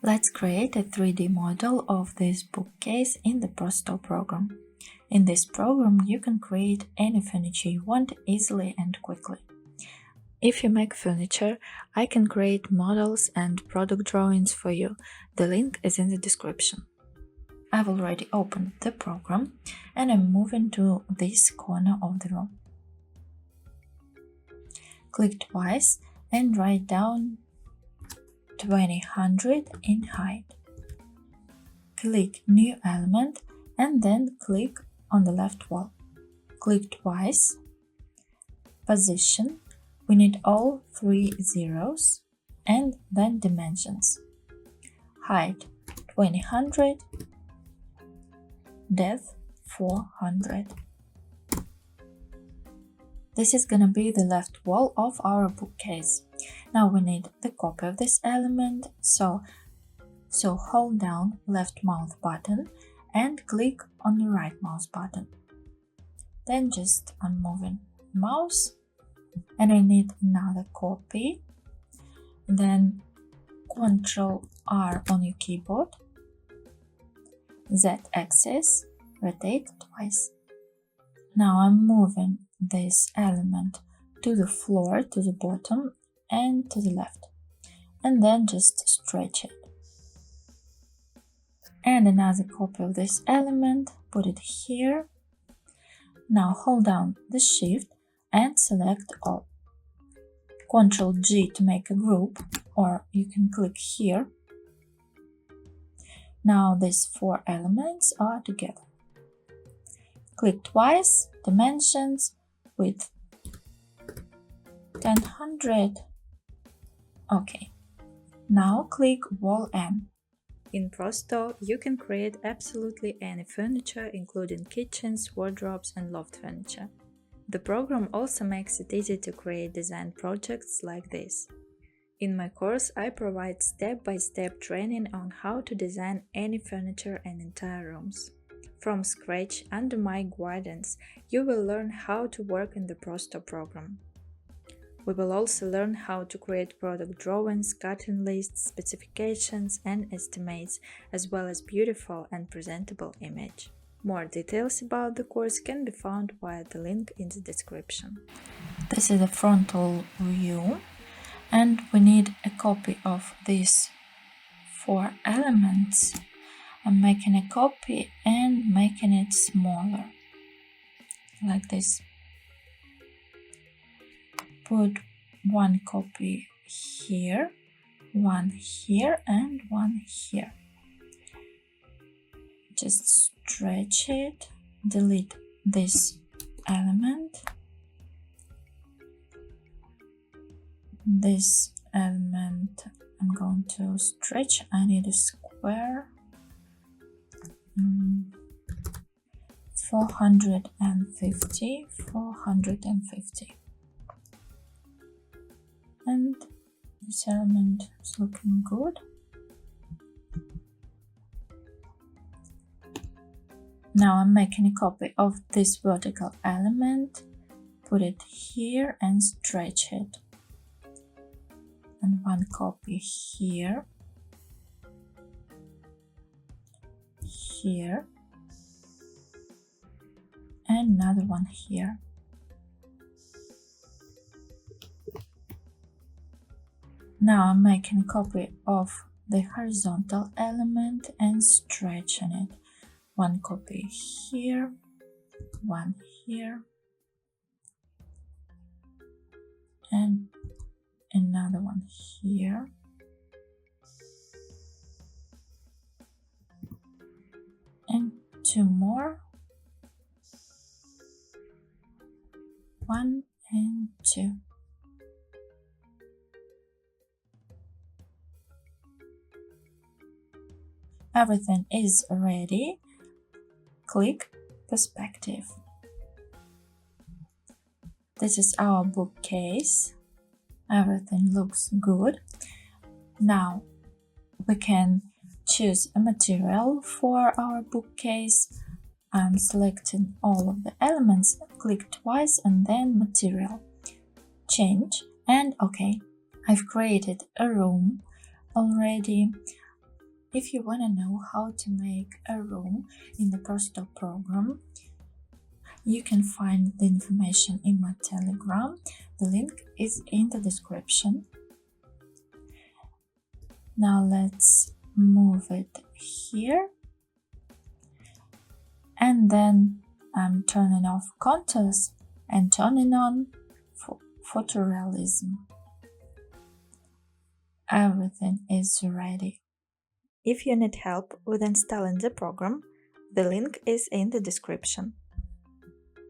Let's create a 3D model of this bookcase in the Pro program. In this program, you can create any furniture you want easily and quickly. If you make furniture, I can create models and product drawings for you. The link is in the description. I've already opened the program and I'm moving to this corner of the room. Click twice and write down 2000 in height. Click New Element and then click on the left wall. Click twice. Position. We need all 3 zeros and then dimensions. Height 2000, depth 400. This is gonna be the left wall of our bookcase. Now we need the copy of this element, so hold down left mouse button and click on the right mouse button. Then just unmoving mouse, and I need another copy. Then Ctrl R on your keyboard, Z axis, rotate twice. Now I'm moving this element to the floor, to the bottom and to the left, and then just stretch it. And another copy of this element, put it here. Now hold down the Shift and select all. Ctrl G to make a group, or you can click here. Now these 4 elements are together. Click twice, dimensions, width 1000. OK. Now click Wall M. In Pro, you can create absolutely any furniture, including kitchens, wardrobes and loft furniture. The program also makes it easy to create design projects like this. In my course, I provide step-by-step training on how to design any furniture and entire rooms. From scratch, under my guidance, you will learn how to work in the Pro program. We will also learn how to create product drawings, cutting lists, specifications and estimates, as well as beautiful and presentable image. More details about the course can be found via the link in the description. This is a frontal view, and we need a copy of these 4 elements. I'm making a copy and making it smaller, like this. Put 1 copy here, 1 here and 1 here. Just stretch it, delete this element. This element I'm going to stretch. I need a square. 450, 450. And this element is looking good. Now I'm making a copy of this vertical element, put it here and stretch it. And 1 copy here, here, and another one here. Now I'm making a copy of the horizontal element and stretching it. 1 copy here, 1 here, and another one here. And 2 more, 1 and 2. Everything is ready. Click Perspective. This is our bookcase. Everything looks good. Now we can choose a material for our bookcase. I'm selecting all of the elements, click twice and then Material. Change and OK. I've created a room already. If you want to know how to make a room in the Prosto program, you can find the information in my Telegram. The link is in the description. Now let's move it here. And then I'm turning off contours and turning on photorealism. Everything is ready. If you need help with installing the program, the link is in the description.